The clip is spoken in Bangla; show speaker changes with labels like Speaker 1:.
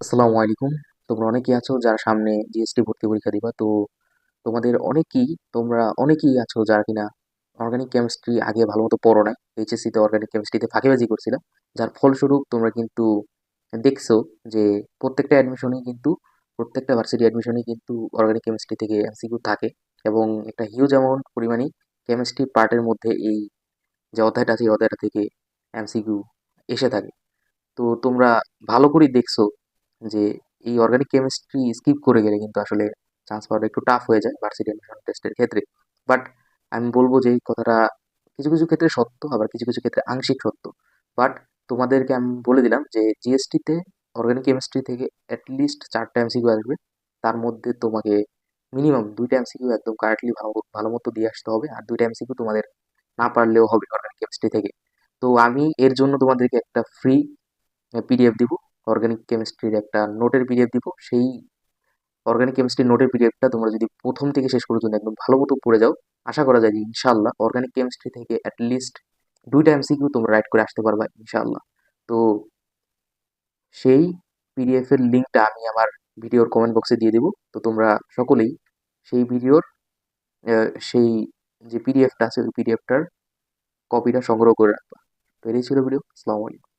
Speaker 1: আসসালামু আলাইকুম। তোমরা অনেকেই আছো যারা সামনে জিএসটি ভর্তি পরীক্ষা দিবা। তো তোমাদের তোমরা অনেকেই আছো যারা কিনা অর্গানিক কেমিস্ট্রি আগে ভালো মতো পড়ো নাই। এইচএসসি তে অর্গানিক কেমিস্ট্রিতে ফাঁকিবাজি করছিলা। যার ফলস্বরূপ তোমরা কিন্তু দেখছো যে প্রত্যেকটা অ্যাডমিশনেই কিন্তু প্রত্যেকটা ভার্সিটি অ্যাডমিশনেই কিন্তু অর্গানিক কেমিস্ট্রি থেকে এমসিকিউ থাকে এবং একটা হিউজ অ্যামাউন্ট পরিমাণে কেমিস্ট্রি পার্টের মধ্যে এই যে অধ্যায়টা আছে এই অধ্যায়টা থেকে এমসিকিউ এসে থাকে। তো তোমরা ভালো করেই দেখছো যে এই অর্গানিক কেমিস্ট্রি স্কিপ করে গেলে কিন্তু আসলে চান্স পাওয়াটা একটু টাফ হয়ে যায় ভার্সিটি অ্যাডমিশন টেস্টের ক্ষেত্রে। বাট আমি বলবো যে এই কথাটা কিছু কিছু ক্ষেত্রে সত্য, আবার কিছু কিছু ক্ষেত্রে আংশিক সত্য। বাট তোমাদেরকে আমি বলে দিলাম যে জিএসটিতে অর্গানিক কেমিস্ট্রি থেকে অ্যাটলিস্ট 4টা এমসিকিউ আসবে। তার মধ্যে তোমাকে মিনিমাম 2টা এমসিকিউ একদম কারেক্টলি ভালো ভালো মতো দিয়ে আসতে হবে, আর 2টা এমসিকিউ তোমাদের না পারলেও হবে অর্গানিক কেমিস্ট্রি থেকে। তো আমি এর জন্য তোমাদেরকে একটা ফ্রি পিডিএফ দিব, অর্গানিক কেমিস্ট্রির একটা নোটের পিডিএফ দিব। সেই অর্গানিক কেমিস্ট্রির নোটের পিডিএফটা তোমরা যদি প্রথম থেকে শেষ পর্যন্ত একদম ভালো মতো পড়ে যাও, আশা করা যায় যে ইনশাল্লাহ অর্গানিক কেমিস্ট্রি থেকে অ্যাটলিস্ট 2টা এমসিকিউ তোমরা রাইট করে আসতে পারবা ইনশাল্লাহ। তো সেই পিডিএফ এর লিঙ্কটা আমি আমার ভিডিওর কমেন্ট বক্সে দিয়ে দিব। তো তোমরা সকলেই সেই ভিডিওর সেই যে পিডিএফটা আছে ওই পিডিএফটার কপিটা সংগ্রহ করে রাখবা। তো এটাই ছিল ভিডিও। আসসালামু আলাইকুম।